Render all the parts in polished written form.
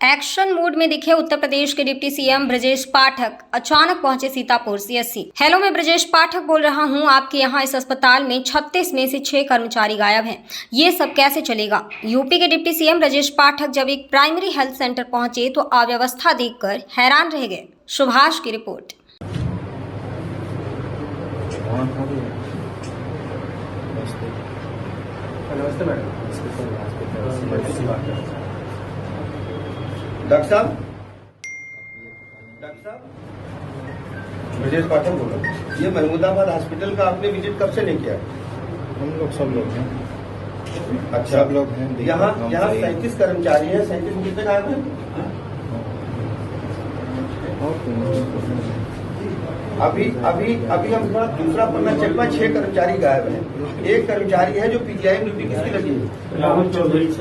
Action mode में दिखे उत्तर प्रदेश के डिप्टी सीएम ब्रजेश पाठक अचानक पहुंचे सीतापुर सीएससी। हेलो, मैं ब्रजेश पाठक बोल रहा हूं। आपके यहां इस अस्पताल में 36 में से 6 कर्मचारी गायब हैं। ये सब कैसे चलेगा? यूपी के डिप्टी सीएम ब्रजेश पाठक जब एक प्राइमरी हेल्थ सेंटर पहुंचे तो अव्यवस्था देखकर हैरान रह गए। सुभाष की रिपोर्ट। डॉक्टर साहब ब्रजेश पाठक बोल रहा हूँ। ये महमूदाबाद हॉस्पिटल का आपने विजिट कब से नहीं किया? सब लोग हैं। अच्छा, सब लोग हैं। यहाँ 37 कर्मचारी हैं। 37 में कितने गायब हैं? अभी हम दूसरा पन्ना चेक में 6 कर्मचारी गायब हैं। एक कर्मचारी है जो पीजीआई में ड्यूटी किसकी लगी है?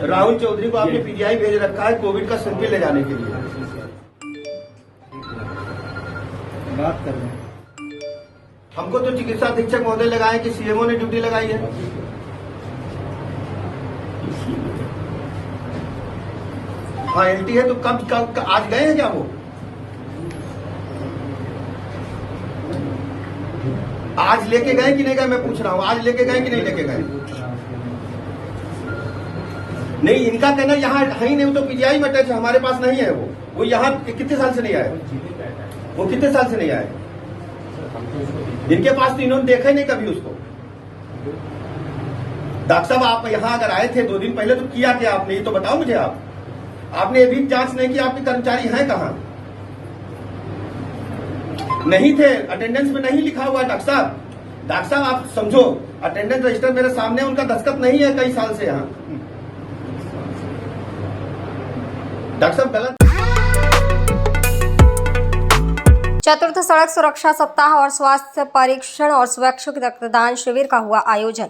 राहुल चौधरी को आपने पीजीआई भेज रखा है कोविड का सैंपल ले जाने के लिए। बात कर रहे हैं। हमको तो चिकित्सा अधीक्षक महोदय लगाए कि सीएमओ ने ड्यूटी लगाई है। हाँ, एलटी है तो कब आज गए हैं क्या वो? आज लेके गए कि नहीं गए? मैं पूछ रहा हूँ, आज लेके गए कि नहीं लेके गए? नहीं, इनका कहना यहाँ है ही नहीं, तो पीजीआई में अटैच हमारे पास नहीं है। वो यहाँ कितने साल से नहीं आए? वो कितने साल से नहीं आए? इनके पास तो इन्होंने देखा ही नहीं कभी उसको। डॉक्टर साहब, आप यहाँ अगर आए थे 2 दिन पहले तो किया क्या आपने? ये तो बताओ मुझे। आपने ये भी जांच नहीं की आपके कर्मचारी हैं कहाँ? नहीं थे, अटेंडेंस में नहीं लिखा हुआ है। डॉक्टर साहब आप समझो, अटेंडेंस रजिस्टर मेरे सामने, उनका दस्तखत नहीं है कई साल से यहाँ। डॉक्टर साहब गलत। चतुर्थ सड़क सुरक्षा सप्ताह और स्वास्थ्य परीक्षण और स्वैच्छिक रक्तदान शिविर का हुआ आयोजन।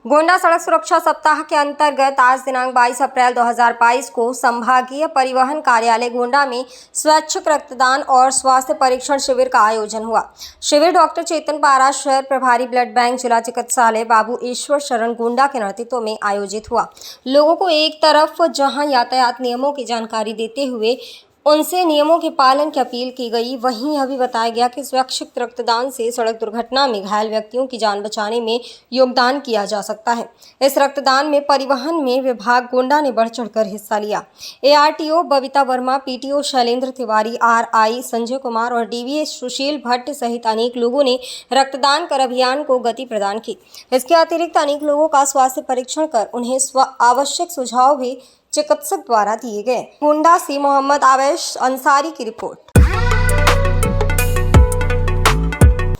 गोंडा सड़क सुरक्षा सप्ताह के अंतर्गत आज दिनांक 22 अप्रैल 2022 को संभागीय परिवहन कार्यालय गोंडा में स्वैच्छिक रक्तदान और स्वास्थ्य परीक्षण शिविर का आयोजन हुआ। शिविर डॉक्टर चेतन पारा, शहर प्रभारी ब्लड बैंक, जिला चिकित्सालय बाबू ईश्वर शरण गोंडा के नेतृत्व में आयोजित हुआ। लोगों को एक तरफ जहां यातायात नियमों की जानकारी देते हुए उनसे नियमों के पालन की अपील की गई, वहीं यह भी बताया गया कि स्वैच्छिक रक्तदान से सड़क दुर्घटना में घायल व्यक्तियों की जान बचाने में योगदान किया जा सकता है। इस रक्तदान में परिवहन में विभाग गोंडा ने बढ़ चढ़कर हिस्सा लिया। ARTO Babita Verma, PTO Shailendra Tiwari, RI Sanjay Kumar और डीवीएस सुशील भट्ट सहित अनेक लोगों ने रक्तदान कर अभियान को गति प्रदान की। इसके अतिरिक्त अनेक लोगों का स्वास्थ्य परीक्षण कर उन्हें आवश्यक सुझाव भी चिकित्सक द्वारा दिए गए। गोंडा से मोहम्मद आवेश अंसारी की रिपोर्ट।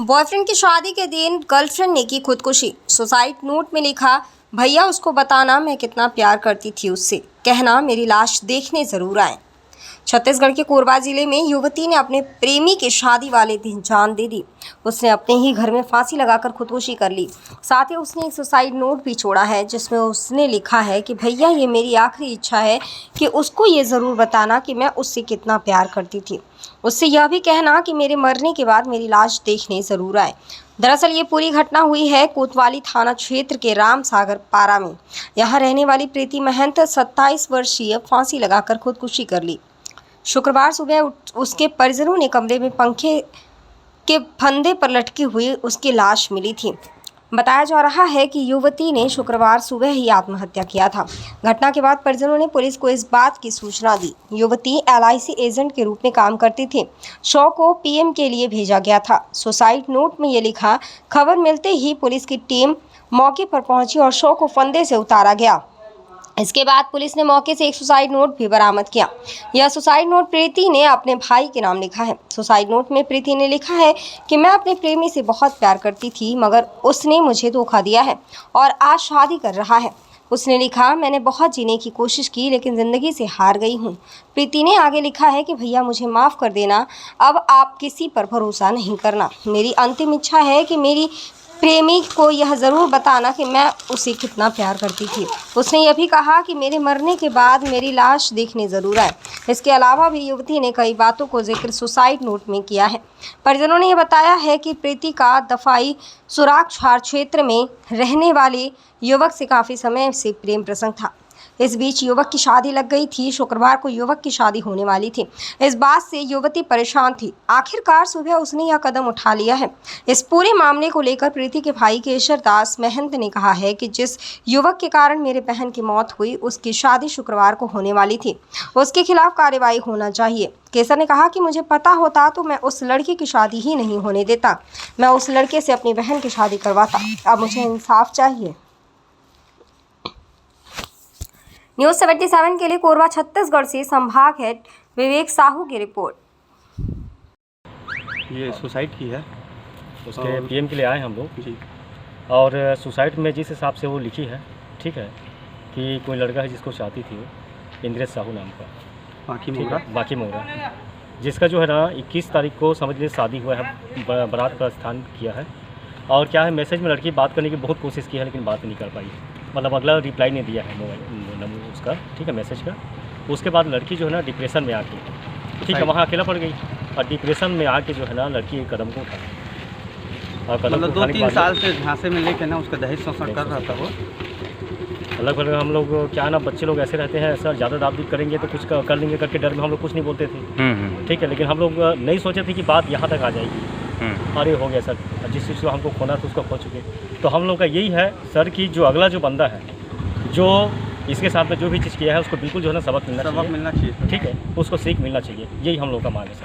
बॉयफ्रेंड की शादी के दिन गर्लफ्रेंड ने की खुदकुशी। सुसाइड नोट में लिखा, भैया उसको बताना मैं कितना प्यार करती थी उससे, कहना मेरी लाश देखने जरूर आए। छत्तीसगढ़ के कोरबा जिले में युवती ने अपने प्रेमी की शादी वाले दिन जान दे दी। उसने अपने ही घर में फांसी लगाकर खुदकुशी कर ली। साथ ही उसने एक सुसाइड नोट भी छोड़ा है जिसमें उसने लिखा है कि भैया ये मेरी आखिरी इच्छा है कि उसको ये ज़रूर बताना कि मैं उससे कितना प्यार करती थी। उससे यह भी कहना कि मेरे मरने के बाद मेरी लाश देखने ज़रूर आए। दरअसल ये पूरी घटना हुई है कोतवाली थाना क्षेत्र के राम सागर पारा में। यहाँ रहने वाली प्रीति महंत 27 वर्षीय फांसी लगाकर खुदकुशी कर ली। शुक्रवार सुबह उसके परिजनों ने कमरे में पंखे के फंदे पर लटकी हुई उसकी लाश मिली थी। बताया जा रहा है कि युवती ने शुक्रवार सुबह ही आत्महत्या किया था। घटना के बाद परिजनों ने पुलिस को इस बात की सूचना दी। युवती LIC एजेंट के रूप में काम करती थी। शव को PM के लिए भेजा गया था। सुसाइड नोट में ये लिखा, खबर मिलते ही पुलिस की टीम मौके पर पहुंची और शव को फंदे से उतारा गया। इसके बाद पुलिस ने मौके से एक सुसाइड नोट भी बरामद किया। यह सुसाइड नोट प्रीति ने अपने भाई के नाम लिखा है। सुसाइड नोट में प्रीति ने लिखा है कि मैं अपने प्रेमी से बहुत प्यार करती थी मगर उसने मुझे धोखा दिया है और आज शादी कर रहा है। उसने लिखा, मैंने बहुत जीने की कोशिश की लेकिन ज़िंदगी से हार गई हूँ। प्रीति ने आगे लिखा है कि भैया मुझे माफ़ कर देना, अब आप किसी पर भरोसा नहीं करना। मेरी अंतिम इच्छा है कि मेरी प्रेमी को यह ज़रूर बताना कि मैं उसे कितना प्यार करती थी। उसने यह भी कहा कि मेरे मरने के बाद मेरी लाश देखने ज़रूर आए। इसके अलावा भी युवती ने कई बातों को जिक्र सुसाइड नोट में किया है। परिजनों ने यह बताया है कि प्रीति का दफाई सुराग छार क्षेत्र में रहने वाले युवक से काफ़ी समय से प्रेम प्रसंग था। इस बीच युवक की शादी लग गई थी। शुक्रवार को युवक की शादी होने वाली थी। इस बात से युवती परेशान थी। आखिरकार सुबह उसने यह कदम उठा लिया है। इस पूरे मामले को लेकर प्रीति के भाई केशर दास महंत ने कहा है कि जिस युवक के कारण मेरे बहन की मौत हुई, उसकी शादी शुक्रवार को होने वाली थी। उसके खिलाफ कार्रवाई होना चाहिए। केसर ने कहा कि मुझे पता होता तो मैं उस लड़की की शादी ही नहीं होने देता। मैं उस लड़के से अपनी बहन की शादी करवाता। अब मुझे इंसाफ चाहिए। न्यूज़ 77 के लिए कोरबा छत्तीसगढ़ से संभाग हेड विवेक साहू की रिपोर्ट। ये सुसाइड की है उसके पीएम के लिए आए हम लोग। जी। और सुसाइड में जिस हिसाब से वो लिखी है, ठीक है, कि कोई लड़का है जिसको चाहती थी वो इंद्रेश साहू नाम का, बाकी ठीक मोहरा है, बाकी मोहरा, जिसका जो है ना 21 तारीख को समझ लीजिए शादी हुआ है, बारात का स्थान किया है। और क्या है, मैसेज में लड़की बात करने की बहुत कोशिश की है लेकिन बात नहीं कर पाई, मतलब अगला रिप्लाई नहीं दिया है मोबाइल नंबर उसका, ठीक है, मैसेज का। उसके बाद लड़की जो है ना डिप्रेशन में आके, ठीक है, वहाँ अकेला पड़ गई और डिप्रेशन में आके जो है ना लड़की एक कदम को उठाई और कदम मतलब उठाने के 2-3 बाद साल से झांसे में लेके ना उसका दहेज शोषण कर रहा था वो। लगभग हम लोग क्या ना, बच्चे लोग ऐसे रहते हैं सर, ज़्यादा दाब करेंगे तो कुछ कर लेंगे करके डर में हम लोग कुछ नहीं बोलते थे, ठीक है, लेकिन हम लोग नहीं सोचे थे कि बात यहाँ तक आ जाएगी। और ये हो गया सर, जिस चीज़ को हमको खोना था उसको खो चुके। तो हम लोग का यही है सर कि जो अगला जो बंदा है, जो इसके साथ में जो भी चीज़ किया है उसको बिल्कुल जो है ना सबक मिलना चाहिए, चाहिए। ठीक है, उसको सीख मिलना चाहिए। यही हम लोग का मांग है सर।